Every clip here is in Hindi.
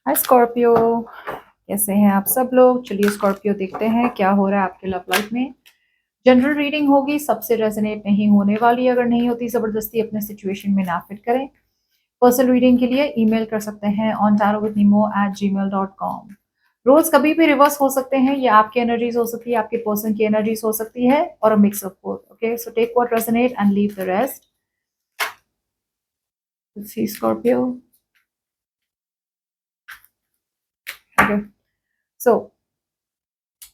हाय स्कॉर्पियो, कैसे हैं आप सब लोग। चलिए स्कॉर्पियो देखते हैं क्या हो रहा है आपके लव लाइफ में। जनरल रीडिंग होगी, सबसे रेजोनेट नहीं होने वाली। अगर नहीं होती जबरदस्ती अपने सिचुएशन में ना फिट करें। पर्सनल रीडिंग के लिए ईमेल कर सकते हैं ontarowithnemo@gmail.com। रोल्स कभी भी रिवर्स हो सकते हैं। ये आपकी एनर्जीज हो सकती है, आपके पर्सन की एनर्जीज हो सकती है, और a mix of both. Okay, so take what resonate and leave the rest. See Scorpio. Okay, so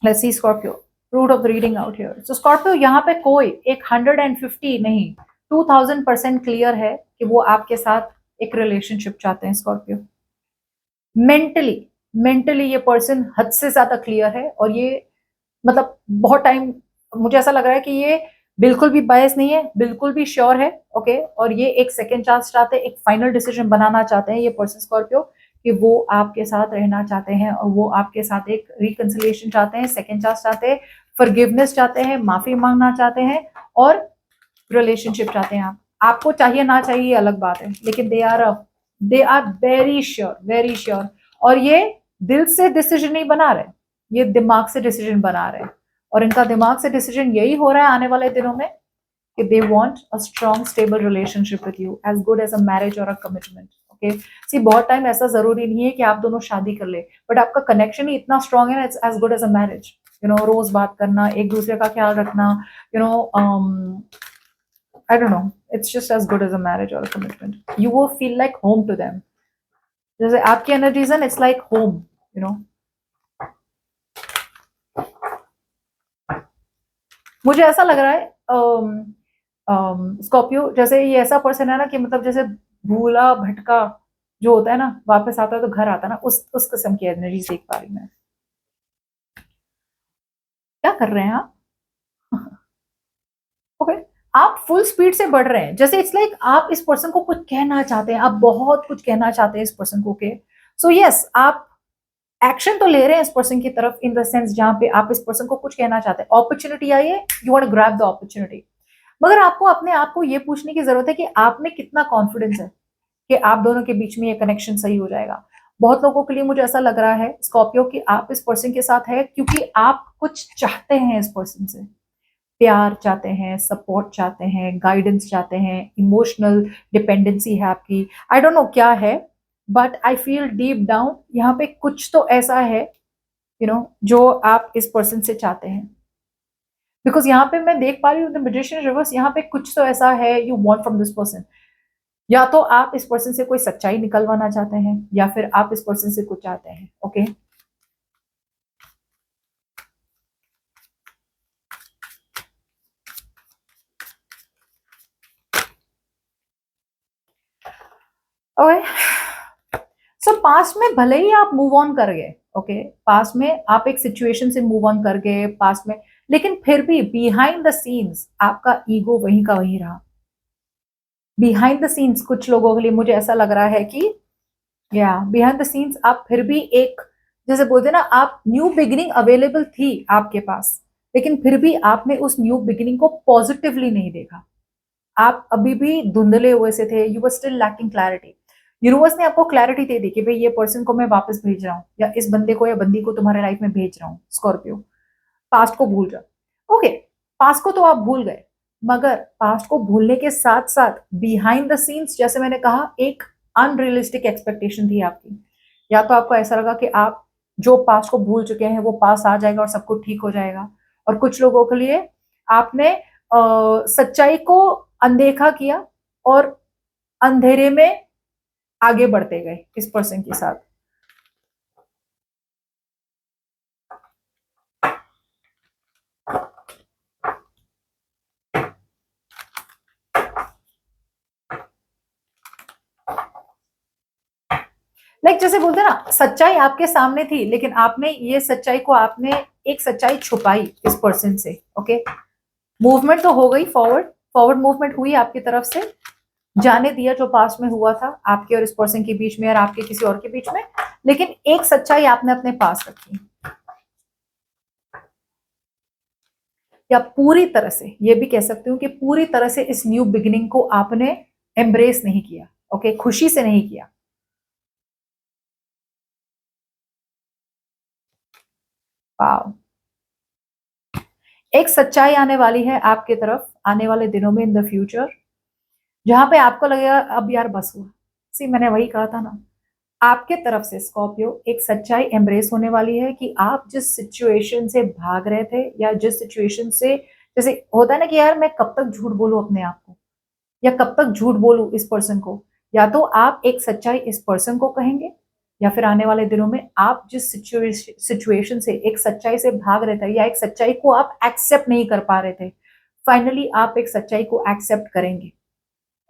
let's see Scorpio, root of the reading out here. So Scorpio, यहाँ पे कोई एक 150 नहीं, 2000% क्लियर है कि वो आपके साथ एक रिलेशनशिप चाहते हैं। स्कॉर्पियो मेंटली मेंटली ये पर्सन हद से ज्यादा क्लियर है, और ये मतलब बहुत टाइम मुझे ऐसा लग रहा है कि ये बिल्कुल भी बायस नहीं है, बिल्कुल भी श्योर है। ओके, और ये एक सेकेंड चांस चाहते हैं, एक फाइनल डिसीजन बनाना चाहते हैं ये पर्सन स्कॉर्पियो, कि वो आपके साथ रहना चाहते हैं, और वो आपके साथ एक रिकंसिलिएशन चाहते हैं, सेकेंड चांस चाहते हैं, फॉरगिवनेस चाहते हैं, माफी मांगना चाहते हैं, और रिलेशनशिप चाहते हैं। आप आपको चाहिए ना चाहिए अलग बात है, लेकिन they are very sure, very sure. और ये दिल से डिसीजन नहीं बना रहे, ये दिमाग से डिसीजन बना रहे हैं। और इनका दिमाग से डिसीजन यही हो रहा है आने वाले दिनों में कि they want a strong stable relationship with you, as good as a marriage और अ कमिटमेंट। ओके, सी बहुत टाइम ऐसा जरूरी नहीं है कि आप दोनों शादी कर ले, बट आपका कनेक्शन ही इतना स्ट्रॉन्ग है ना, it's as good as a marriage. रोज बात करना, एक दूसरे का ख्याल रखना, you know I don't know. It's just as good as a marriage or a commitment. You will feel like home to them. जैसे आपकी एनर्जीज है, it's like home, you know. मुझे ऐसा लग रहा है स्कॉर्पियो, जैसे ये ऐसा पर्सन है ना कि मतलब जैसे भूला भटका जो होता है ना, वापस आता है तो घर आता है ना, उस किस्म की एनर्जी देख पा रही मैं। क्या कर रहे हैं आप? ओके, आप फुल स्पीड से बढ़ रहे हैं, जैसे इट्स लाइक आप इस पर्सन को कुछ कहना चाहते हैं, आप बहुत कुछ कहना चाहते हैं इस पर्सन को। ओके, सो यस, आप एक्शन तो ले रहे हैं इस पर्सन की तरफ, इन द सेंस जहां पे आप इस पर्सन को कुछ कहना चाहते हैं, अपॉर्चुनिटी आई है, you want to grab the opportunity. मगर आपको अपने आप को ये पूछने की जरूरत है कि आप में कितना कॉन्फिडेंस है कि आप दोनों के बीच में ये कनेक्शन सही हो जाएगा। बहुत लोगों के लिए मुझे ऐसा लग रहा है स्कॉर्पियो कि आप इस पर्सन के साथ है क्योंकि आप कुछ चाहते हैं इस पर्सन से। प्यार चाहते हैं, सपोर्ट चाहते हैं, गाइडेंस चाहते हैं, इमोशनल डिपेंडेंसी है आपकी। आई डोंट नो क्या है, but I feel deep down यहाँ पे कुछ तो ऐसा है, जो आप इस पर्सन से चाहते हैं। बिकॉज यहाँ पे मैं देख पा रही हूँ द मैजिशियन रिवर्स, यहाँ पे कुछ तो ऐसा है you want from this person. या तो आप इस पर्सन से कोई सच्चाई निकलवाना चाहते हैं, या फिर आप इस पर्सन से कुछ चाहते हैं। Okay, okay. सो पास्ट में भले ही आप मूव ऑन कर गए, ओके, पास्ट में आप एक सिचुएशन से मूव ऑन कर गए पास्ट में, लेकिन फिर भी बिहाइंड द सीन्स आपका ईगो वहीं का वहीं रहा। बिहाइंड द सीन्स कुछ लोगों के लिए मुझे ऐसा लग रहा है कि या बिहाइंड द सीन्स आप फिर भी एक, जैसे बोलते हैं ना, आप न्यू बिगिनिंग अवेलेबल थी आपके पास, लेकिन फिर भी आपने उस न्यू बिगिनिंग को पॉजिटिवली नहीं देखा। आप अभी भी धुंधले हुए से थे, you were still lacking clarity. Universe ने आपको क्लैरिटी दे दी कि भाई ये पर्सन को मैं वापस भेज रहा हूँ, या इस बंदे को या बंदी को तुम्हारे लाइफ में भेज रहा हूँ स्कॉर्पियो। पास्ट को भूल जाओ। ओके, पास्ट को तो आप भूल गए, मगर पास्ट को भूलने के साथ साथ बिहाइंड द सीन्स, जैसे मैंने कहा, एक अनरियलिस्टिक एक्सपेक्टेशन थी आपकी। या तो आपको ऐसा लगा कि आप जो पास्ट को भूल चुके हैं वो पास आ जाएगा और सब कुछ ठीक हो जाएगा, और कुछ लोगों के लिए आपने सच्चाई को अनदेखा किया और अंधेरे में आगे बढ़ते गए इस पर्सन के साथ। लाइक जैसे बोलते हैं ना, सच्चाई आपके सामने थी, लेकिन आपने ये सच्चाई को, आपने एक सच्चाई छुपाई इस पर्सन से। ओके, मूवमेंट तो हो गई, फॉरवर्ड फॉरवर्ड मूवमेंट हुई आपकी तरफ से, जाने दिया जो पास्ट में हुआ था आपके और इस पर्सन के बीच में और आपके किसी और के बीच में, लेकिन एक सच्चाई आपने अपने पास रखी। या पूरी तरह से ये भी कह सकती हूँ कि पूरी तरह से इस न्यू बिगिनिंग को आपने एम्ब्रेस नहीं किया। ओके, खुशी से नहीं किया। वाओ, एक सच्चाई आने वाली है आपके तरफ आने वाले दिनों में इन द फ्यूचर, जहां पे आपको लगेगा अब यार बस हुआ। सी मैंने वही कहा था ना, आपके तरफ से स्कॉर्पियो एक सच्चाई एम्ब्रेस होने वाली है कि आप जिस सिचुएशन से भाग रहे थे या जिस सिचुएशन से, जैसे होता है ना कि यार मैं कब तक झूठ बोलूं अपने आप को, या कब तक झूठ बोलूं इस पर्सन को, या तो आप एक सच्चाई इस पर्सन को कहेंगे, या फिर आने वाले दिनों में आप जिस सिचुएशन से एक सच्चाई से भाग रहे थे या एक सच्चाई को आप एक्सेप्ट नहीं कर पा रहे थे, फाइनली आप एक सच्चाई को एक्सेप्ट करेंगे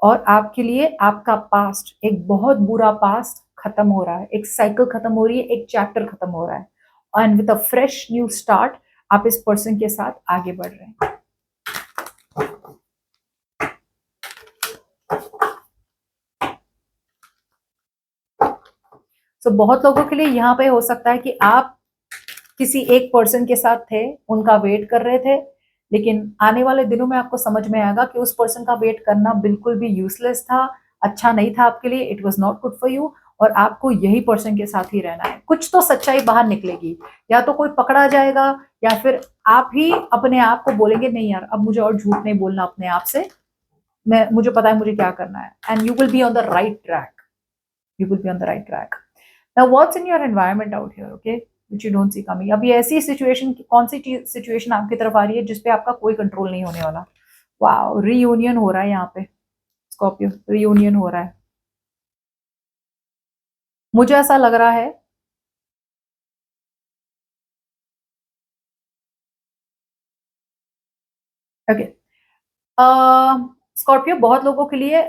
और आपके लिए आपका पास्ट, एक बहुत बुरा पास्ट खत्म हो रहा है, एक साइकिल खत्म हो रही है, एक चैप्टर खत्म हो रहा है, and with a fresh new start आप इस पर्सन के साथ आगे बढ़ रहे हैं। तो बहुत लोगों के लिए यहाँ पे हो सकता है कि आप किसी एक पर्सन के साथ थे, उनका वेट कर रहे थे, लेकिन आने वाले दिनों में आपको समझ में आएगा कि उस पर्सन का वेट करना बिल्कुल भी यूजलेस था, अच्छा नहीं था आपके लिए, it was not good for you, और आपको यही पर्सन के साथ ही रहना है। कुछ तो सच्चाई बाहर निकलेगी, या तो कोई पकड़ा जाएगा, या फिर आप ही अपने आप को बोलेंगे नहीं यार अब मुझे और झूठ नहीं बोलना अपने आप से, मुझे पता है मुझे क्या करना है, and you will be on the right track, you will be on the right track. Now what's in your environment out here, okay, which you don't see coming. अभी ऐसी सिचुएशन, कौन सी सिचुएशन आपकी तरफ आ रही है जिसपे आपका कोई कंट्रोल नहीं होने वाला। वाओ, रीयूनियन हो रहा है यहाँ पे स्कॉर्पियो, रीयूनियन हो रहा है। मुझे ऐसा लग रहा है ओके, स्कॉर्पियो बहुत लोगों के लिए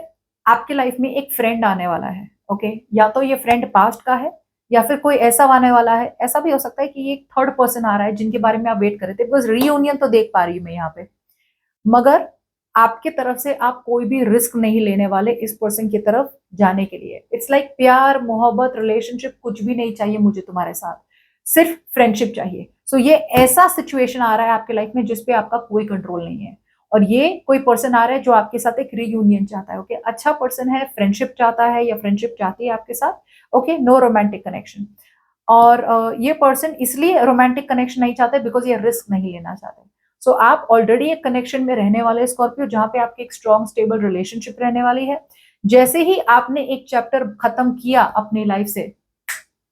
आपके लाइफ में एक फ्रेंड आने वाला है, ओके, या तो ये फ्रेंड पास्ट का है, या फिर कोई ऐसा आने वाला है, ऐसा भी हो सकता है कि ये एक थर्ड पर्सन आ रहा है जिनके बारे में आप वेट कर रहे थे, बिकॉज रीयूनियन तो देख पा रही हूँ मैं यहाँ पे, मगर आपके तरफ से आप कोई भी रिस्क नहीं लेने वाले इस पर्सन की तरफ जाने के लिए। इट्स लाइक प्यार, मोहब्बत, रिलेशनशिप कुछ भी नहीं चाहिए मुझे तुम्हारे साथ, सिर्फ फ्रेंडशिप चाहिए। सो ये ऐसा सिचुएशन आ रहा है आपके लाइफ में जिसपे आपका कोई कंट्रोल नहीं है, और ये कोई पर्सन आ रहा है जो आपके साथ एक रीयूनियन चाहता है, ओके, अच्छा पर्सन है, फ्रेंडशिप चाहता है या फ्रेंडशिप चाहती है आपके साथ, ओके, नो रोमांटिक कनेक्शन। और ये पर्सन इसलिए रोमांटिक कनेक्शन नहीं चाहते बिकॉज ये रिस्क नहीं लेना चाहते। सो आप ऑलरेडी एक कनेक्शन में रहने वाले स्कॉर्पियो, जहां पे आपकी एक स्ट्रॉन्ग स्टेबल रिलेशनशिप रहने वाली है। जैसे ही आपने एक चैप्टर खत्म किया अपनी लाइफ से,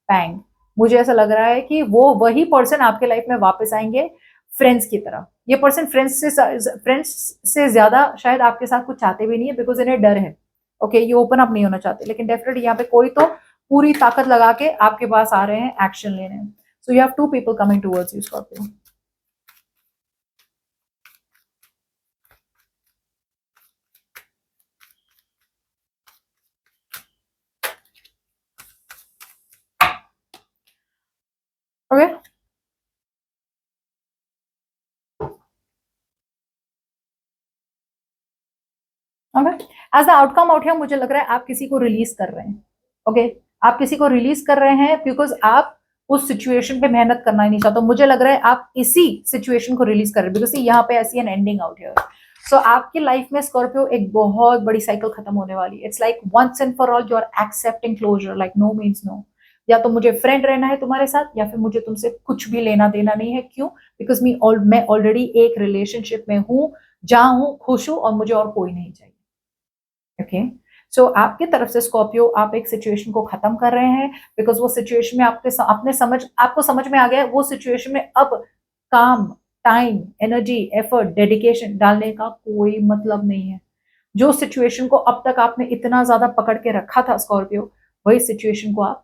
बैंग, मुझे ऐसा लग रहा है कि वो वही पर्सन आपके लाइफ में वापस आएंगे फ्रेंड्स की तरह। ये पर्सन फ्रेंड्स से ज्यादा शायद आपके साथ कुछ चाहते भी नहीं है, बिकॉज इन्हें डर है, ओके, ये ओपन अप नहीं होना चाहते, लेकिन डेफिनेटली यहाँ पे कोई तो पूरी ताकत लगा के आपके पास आ रहे हैं एक्शन लेने। So you have two people coming towards you Scorpio. Okay, okay, as the outcome out here मुझे लग रहा है आप किसी को रिलीज कर रहे हैं, ओके, आप किसी को रिलीज कर रहे हैं बिकॉज आप उस सिचुएशन पे मेहनत करना ही नहीं चाहते। मुझे लग रहा है आप इसी सिचुएशन को रिलीज कर रहे हैं बिकॉज यहाँ पे ऐसी एन एंडिंग आउट हियर। सो आपकी लाइफ में स्कॉर्पियो एक बहुत बड़ी साइकिल खत्म होने वाली है। It's like once and for all you are accepting closure, like no means no. या तो मुझे फ्रेंड रहना है तुम्हारे साथ, या फिर मुझे तुमसे कुछ भी लेना देना नहीं है। क्यों? बिकॉज मैं ऑलरेडी एक रिलेशनशिप में हूँ, जहां हूँ, खुश हूँ, और मुझे और कोई नहीं चाहिए। ओके, सो आपकी तरफ से स्कॉर्पियो आप एक सिचुएशन को खत्म कर रहे हैं बिकॉज वो सिचुएशन में आपको समझ में आ गया वो सिचुएशन में अब काम, टाइम, एनर्जी, एफर्ट, डेडिकेशन डालने का कोई मतलब नहीं है। जो सिचुएशन को अब तक आपने इतना ज्यादा पकड़ के रखा था स्कॉर्पियो, वही सिचुएशन को आप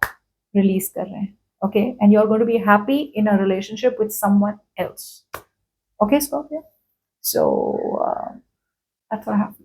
रिलीज कर रहे हैं, okay, and you are going to be happy in a relationship with someone else, okay Scorpio. So that's what happened.